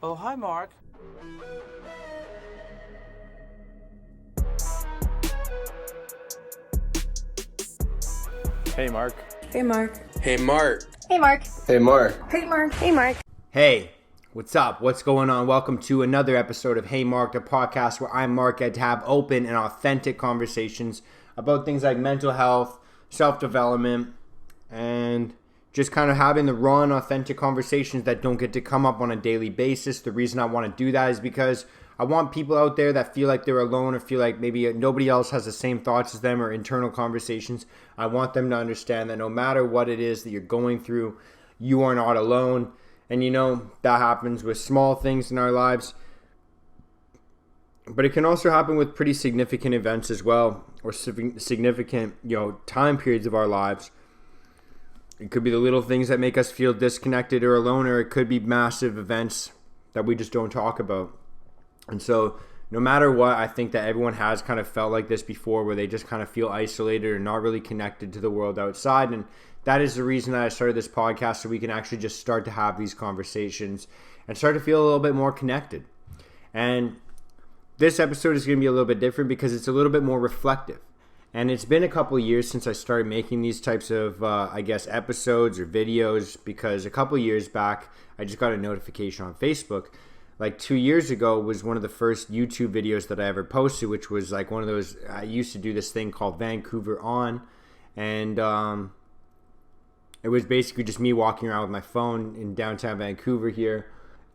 Oh, hi, Mark. Hey, Mark. Hey, Mark. Hey, Mark. Hey, Mark. Hey, Mark. Hey, Mark. Hey, Mark. Hey, what's up? What's going on? Welcome to another episode of Hey Mark, the podcast where I'm Mark and to have open and authentic conversations about things like mental health, self-development, and just kind of having the raw and authentic conversations that don't get to come up on a daily basis. The reason I want to do that is because I want people out there that feel like they're alone or feel like maybe nobody else has the same thoughts as them or internal conversations. I want them to understand that no matter what it is that you're going through, you are not alone. And that happens with small things in our lives. But it can also happen with pretty significant events as well, or significant, time periods of our lives. It could be the little things that make us feel disconnected or alone, or it could be massive events that we just don't talk about. And so no matter what, I think that everyone has kind of felt like this before, where they just kind of feel isolated or not really connected to the world outside. And that is the reason that I started this podcast, so we can actually just start to have these conversations and start to feel a little bit more connected. And this episode is going to be a little bit different because it's a little bit more reflective. And it's been a couple of years since I started making these types of, episodes or videos, because a couple of years back, I just got a notification on Facebook. Like 2 years ago was one of the first YouTube videos that I ever posted, which was like one of those, I used to do this thing called Vancouver On. And it was basically just me walking around with my phone in downtown Vancouver here,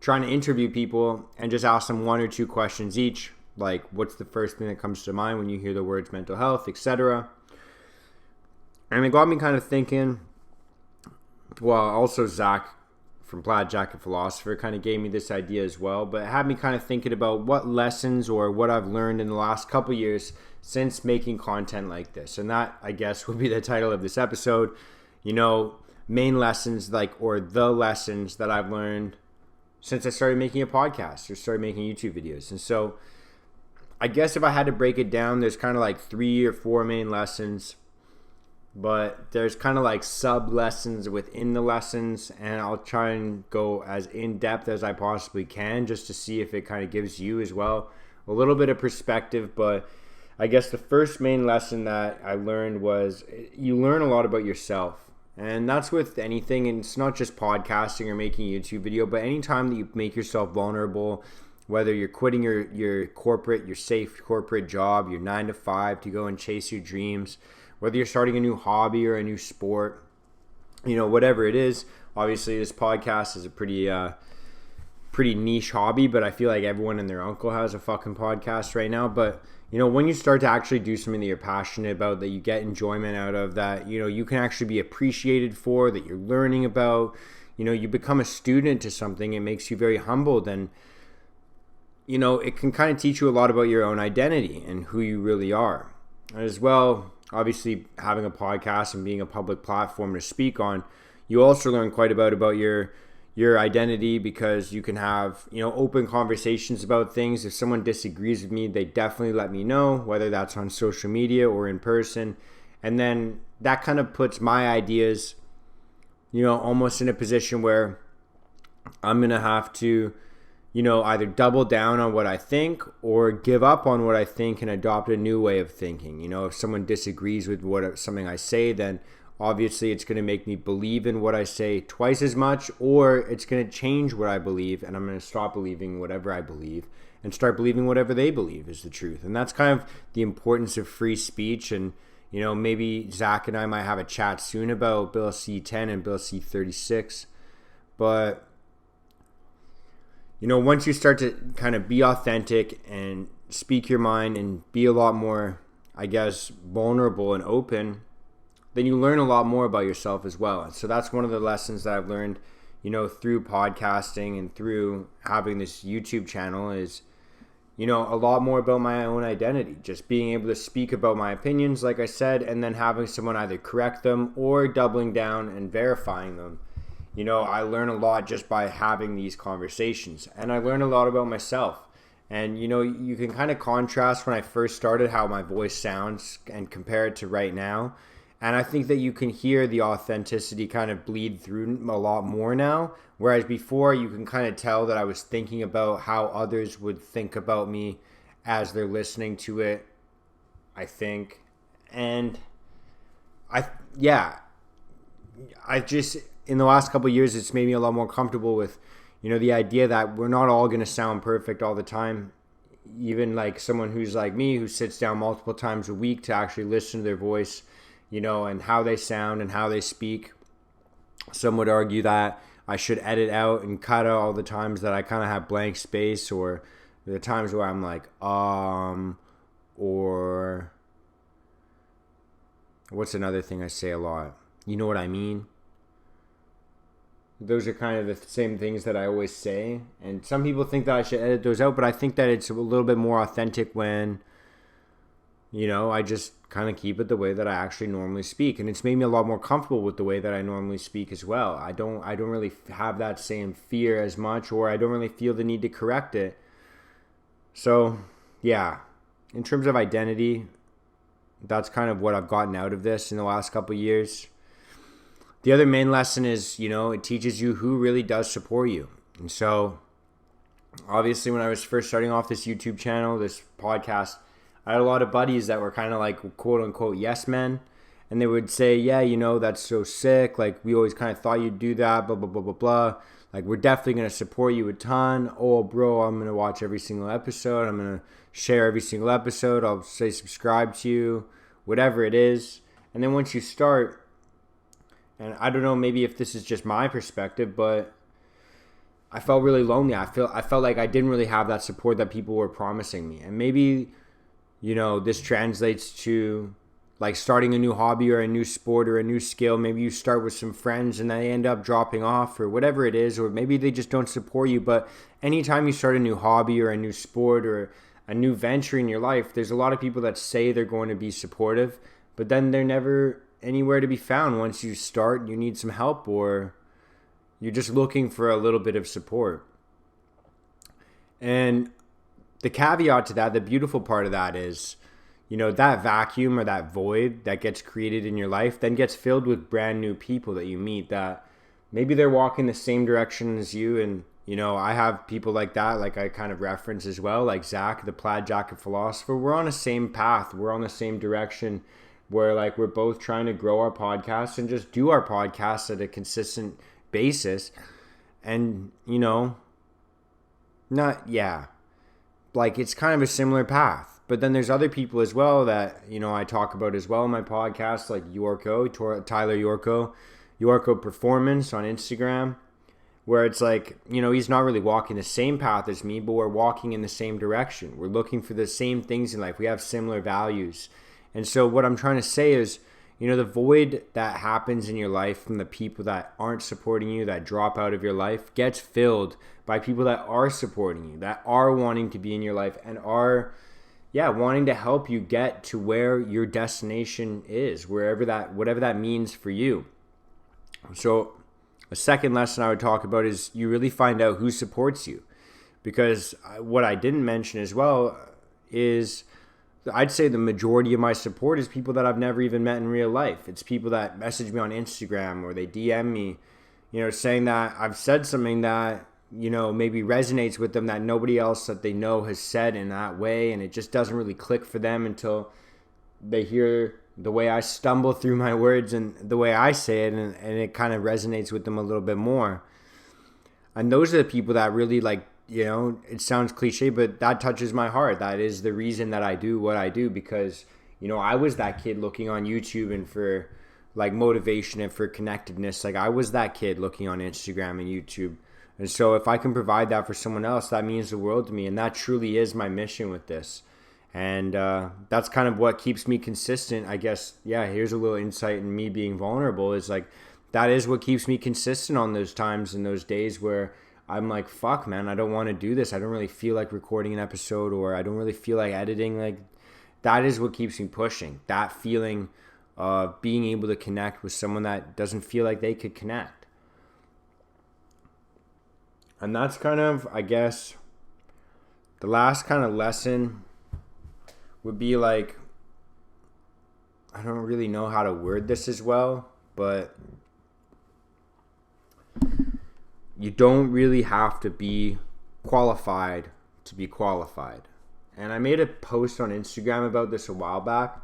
trying to interview people and just ask them one or two questions each. Like, what's the first thing that comes to mind when you hear the words mental health, etc. And it got me kind of thinking. Well, also Zach from Plaid Jacket Philosopher kind of gave me this idea as well, but it had me kind of thinking about what lessons or what I've learned in the last couple years since making content like this. And that, I guess, would be the title of this episode. Main lessons, or the lessons that I've learned since I started making a podcast or started making YouTube videos. And so I guess if I had to break it down, there's kind of like 3 or 4 main lessons, but there's kind of like sub lessons within the lessons, and I'll try and go as in depth as I possibly can just to see if it kind of gives you as well a little bit of perspective. But I guess the first main lesson that I learned was you learn a lot about yourself. And that's with anything, and it's not just podcasting or making a YouTube video, but anytime that you make yourself vulnerable, whether you're quitting your safe corporate job, your 9 to 5 to go and chase your dreams, whether you're starting a new hobby or a new sport, whatever it is. Obviously, this podcast is a pretty niche hobby, but I feel like everyone and their uncle has a fucking podcast right now. But when you start to actually do something that you're passionate about, that you get enjoyment out of, that you can actually be appreciated for, that you're learning about, you become a student to something, it makes you very humbled. And it can kind of teach you a lot about your own identity and who you really are. As well, obviously, having a podcast and being a public platform to speak on, you also learn quite a bit about your identity, because you can have, open conversations about things. If someone disagrees with me, they definitely let me know, whether that's on social media or in person. And then that kind of puts my ideas, almost in a position where I'm going to have to, either double down on what I think or give up on what I think and adopt a new way of thinking. If someone disagrees with something I say, then obviously it's going to make me believe in what I say twice as much, or it's going to change what I believe, and I'm going to stop believing whatever I believe and start believing whatever they believe is the truth. And that's kind of the importance of free speech. And maybe Zach and I might have a chat soon about Bill C-10 and Bill C-36. But once you start to kind of be authentic and speak your mind and be a lot more, I guess, vulnerable and open, then you learn a lot more about yourself as well. And so that's one of the lessons that I've learned, through podcasting and through having this YouTube channel is, a lot more about my own identity. Just being able to speak about my opinions, like I said, and then having someone either correct them or doubling down and verifying them. I learn a lot just by having these conversations, and I learn a lot about myself. And, you can kind of contrast when I first started how my voice sounds and compare it to right now. And I think that you can hear the authenticity kind of bleed through a lot more now. Whereas before, you can kind of tell that I was thinking about how others would think about me as they're listening to it, I think. And I just, in the last couple of years, it's made me a lot more comfortable with, the idea that we're not all going to sound perfect all the time. Even like someone who's like me, who sits down multiple times a week to actually listen to their voice, and how they sound and how they speak. Some would argue that I should edit out and cut out all the times that I kind of have blank space, or the times where I'm like, or what's another thing I say a lot? You know what I mean? Those are kind of the same things that I always say. And some people think that I should edit those out, but I think that it's a little bit more authentic when, I just kind of keep it the way that I actually normally speak. And it's made me a lot more comfortable with the way that I normally speak as well. I don't really have that same fear as much, or I don't really feel the need to correct it. So, yeah, in terms of identity, that's kind of what I've gotten out of this in the last couple of years. The other main lesson is, it teaches you who really does support you. And so, obviously, when I was first starting off this YouTube channel, this podcast, I had a lot of buddies that were kind of like, quote unquote, yes men. And they would say, yeah, that's so sick. Like, we always kind of thought you'd do that, blah, blah, blah, blah, blah. Like, we're definitely going to support you a ton. Oh, bro, I'm going to watch every single episode. I'm going to share every single episode. I'll say subscribe to you, whatever it is. And then once you start, and I don't know, maybe if this is just my perspective, but I felt really lonely. I felt like I didn't really have that support that people were promising me. And maybe, this translates to like starting a new hobby or a new sport or a new skill. Maybe you start with some friends and they end up dropping off or whatever it is, or maybe they just don't support you. But anytime you start a new hobby or a new sport or a new venture in your life, there's a lot of people that say they're going to be supportive, but then they're never anywhere to be found. Once you start, you need some help, or you're just looking for a little bit of support. And the caveat to that, the beautiful part of that is, that vacuum or that void that gets created in your life then gets filled with brand new people that you meet that maybe they're walking the same direction as you. And, I have people like that, like I kind of reference as well, like Zach, the plaid jacket philosopher. We're on the same path. We're on the same direction, where like we're both trying to grow our podcast and just do our podcast at a consistent basis. And, like it's kind of a similar path. But then there's other people as well that, I talk about as well in my podcast, like Tyler Yorko Performance on Instagram, where it's like, he's not really walking the same path as me, but we're walking in the same direction. We're looking for the same things in life. We have similar values. And so what I'm trying to say is, the void that happens in your life from the people that aren't supporting you, that drop out of your life, gets filled by people that are supporting you, that are wanting to be in your life and are, wanting to help you get to where your destination is, whatever that means for you. So a second lesson I would talk about is you really find out who supports you. Because what I didn't mention as well is, I'd say the majority of my support is people that I've never even met in real life. It's people that message me on Instagram or they DM me, saying that I've said something that, maybe resonates with them that nobody else that they know has said in that way. And it just doesn't really click for them until they hear the way I stumble through my words and the way I say it. And it kind of resonates with them a little bit more. And those are the people that really like, it sounds cliche, but that touches my heart. That is the reason that I do what I do, because, I was that kid looking on YouTube and for like motivation and for connectedness. Like I was that kid looking on Instagram and YouTube. And so if I can provide that for someone else, that means the world to me. And that truly is my mission with this. And that's kind of what keeps me consistent. I guess, here's a little insight in me being vulnerable is like, that is what keeps me consistent on those times and those days where I'm like, fuck, man, I don't want to do this. I don't really feel like recording an episode, or I don't really feel like editing. Like, that is what keeps me pushing. That feeling of being able to connect with someone that doesn't feel like they could connect. And that's kind of, I guess, the last kind of lesson would be like, I don't really know how to word this as well, but you don't really have to be qualified to be qualified. And I made a post on Instagram about this a while back,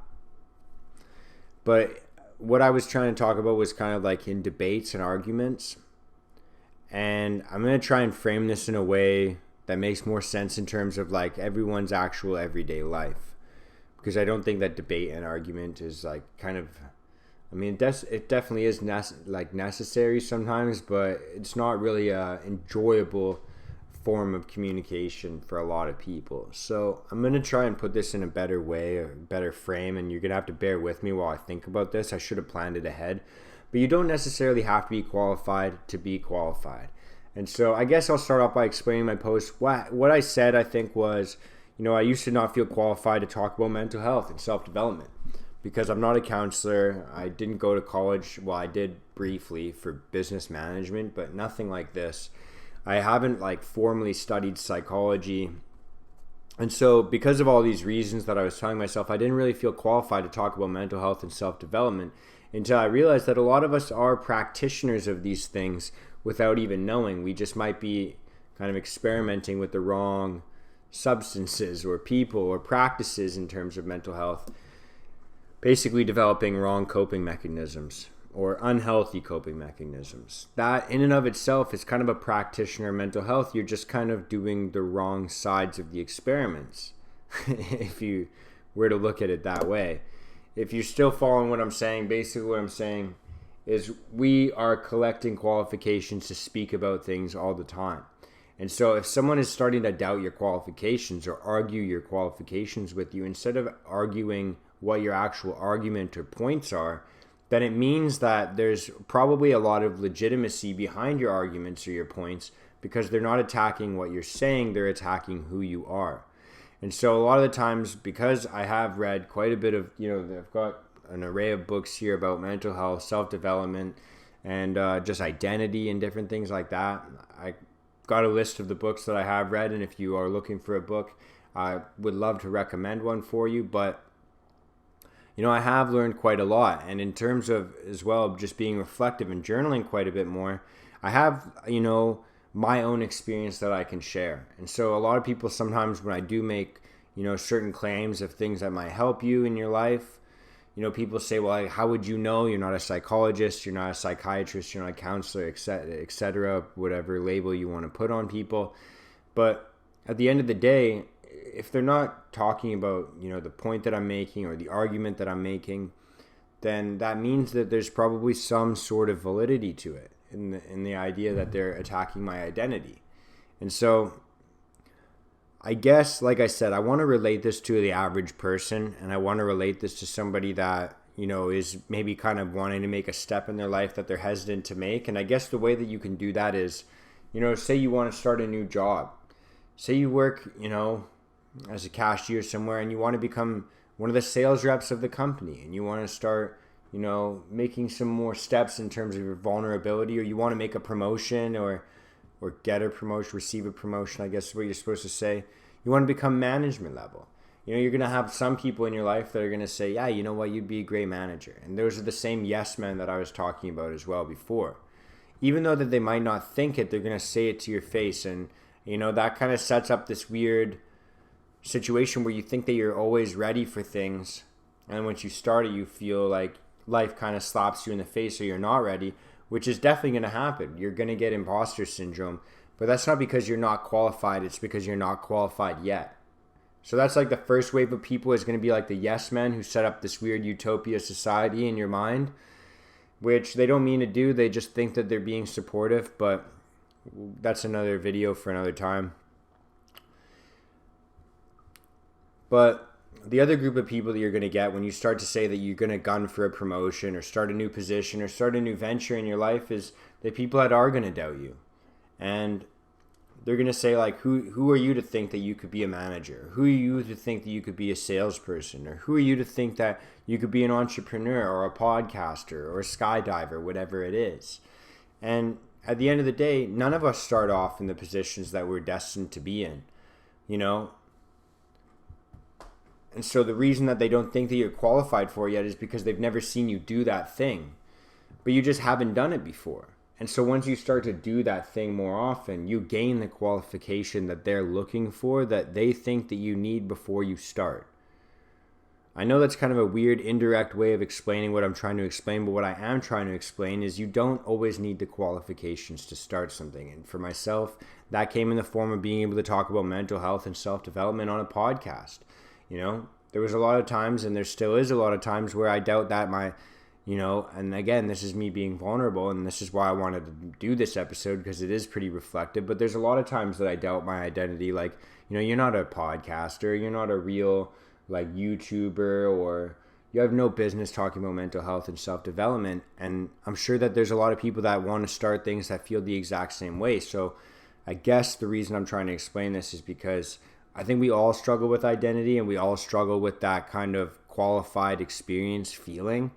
but what I was trying to talk about was kind of like in debates and arguments. And I'm going to try and frame this in a way that makes more sense in terms of like everyone's actual everyday life. Because I don't think that debate and argument is like kind of, I mean, it definitely is necessary sometimes, but it's not really a enjoyable form of communication for a lot of people. So I'm going to try and put this in a better way, or better frame, and you're going to have to bear with me while I think about this. I should have planned it ahead. But you don't necessarily have to be qualified to be qualified. And so I guess I'll start off by explaining my post. What I said, I think, was, I used to not feel qualified to talk about mental health and self-development because I'm not a counselor. I didn't go to college. Well, I did briefly for business management, but nothing like this. I haven't formally studied psychology. And so because of all these reasons that I was telling myself, I didn't really feel qualified to talk about mental health and self-development until I realized that a lot of us are practitioners of these things without even knowing. We just might be kind of experimenting with the wrong substances or people or practices in terms of mental health, basically developing wrong coping mechanisms or unhealthy coping mechanisms. That in and of itself is kind of a practitioner of mental health. You're just kind of doing the wrong sides of the experiments, if you were to look at it that way. If you're still following what I'm saying, basically what I'm saying is we are collecting qualifications to speak about things all the time. And so if someone is starting to doubt your qualifications or argue your qualifications with you, instead of arguing what your actual argument or points are, then it means that there's probably a lot of legitimacy behind your arguments or your points because they're not attacking what you're saying, they're attacking who you are. And so a lot of the times, because I have read quite a bit of, I've got an array of books here about mental health, self-development, and just identity and different things like that. I got a list of the books that I have read, and if you are looking for a book, I would love to recommend one for you. But, I have learned quite a lot. And in terms of, as well, just being reflective and journaling quite a bit more, I have, my own experience that I can share. And so a lot of people sometimes when I do make, certain claims of things that might help you in your life, people say, well, how would you know? You're not a psychologist, you're not a psychiatrist, you're not a counselor, etc., whatever label you want to put on people. But at the end of the day, if they're not talking about, the point that I'm making or the argument that I'm making, then that means that there's probably some sort of validity to it in the idea that they're attacking my identity. And so I guess, like I said, I want to relate this to the average person, and I want to relate this to somebody that, is maybe kind of wanting to make a step in their life that they're hesitant to make. And I guess the way that you can do that is, say you want to start a new job. Say you work, as a cashier somewhere and you want to become one of the sales reps of the company and you want to start, making some more steps in terms of your vulnerability, or you want to make a promotion or get a promotion, receive a promotion, I guess is what you're supposed to say. You want to become management level. You're going to have some people in your life that are going to say, yeah, you know what, you'd be a great manager. And those are the same yes men that I was talking about as well before. Even though that they might not think it, they're going to say it to your face. And, that kind of sets up this weird situation where you think that you're always ready for things. And once you start it, you feel like life kind of slaps you in the face or you're not ready, which is definitely going to happen. You're going to get imposter syndrome. But that's not because you're not qualified. It's because you're not qualified yet. So that's like the first wave of people is going to be like the yes men who set up this weird utopia society in your mind, which they don't mean to do. They just think that they're being supportive, but that's another video for another time. But the other group of people that you're going to get when you start to say that you're going to gun for a promotion or start a new position or start a new venture in your life is the people that are going to doubt you. And they're going to say, like, who are you to think that you could be a manager? Who are you to think that you could be a salesperson? Or who are you to think that you could be an entrepreneur or a podcaster or a skydiver, whatever it is? And at the end of the day, none of us start off in the positions that we're destined to be in. And so the reason that they don't think that you're qualified for it yet is because they've never seen you do that thing, but you just haven't done it before. And so once you start to do that thing more often, you gain the qualification that they're looking for, that they think that you need before you start. I know that's kind of a weird, indirect way of explaining what I'm trying to explain, but what I am trying to explain is you don't always need the qualifications to start something. And for myself, that came in the form of being able to talk about mental health and self-development on a podcast. You know, there was a lot of times, and there still is a lot of times, where I doubt that and again, this is me being vulnerable, and this is why I wanted to do this episode, because it is pretty reflective. But there's a lot of times that I doubt my identity. Like, you're not a podcaster, you're not a real YouTuber, or you have no business talking about mental health and self-development. And I'm sure that there's a lot of people that want to start things that feel the exact same way. So I guess the reason I'm trying to explain this is because I think we all struggle with identity, and we all struggle with that kind of qualified experience feeling,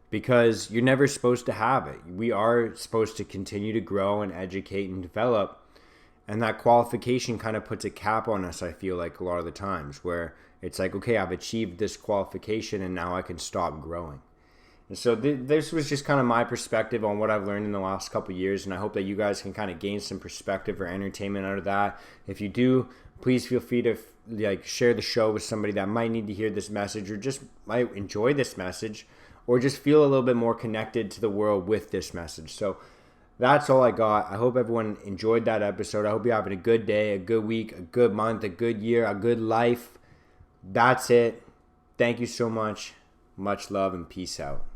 because you're never supposed to have it. We are supposed to continue to grow and educate and develop. And that qualification kind of puts a cap on us, I feel like, a lot of the times, where it's like, okay, I've achieved this qualification and now I can stop growing. And so this was just kind of my perspective on what I've learned in the last couple of years. And I hope that you guys can kind of gain some perspective or entertainment out of that. If you do, please feel free to share the show with somebody that might need to hear this message, or just might enjoy this message, or just feel a little bit more connected to the world with this message. So that's all I got. I hope everyone enjoyed that episode. I hope you're having a good day, a good week, a good month, a good year, a good life. That's it. Thank you so much. Much love and peace out.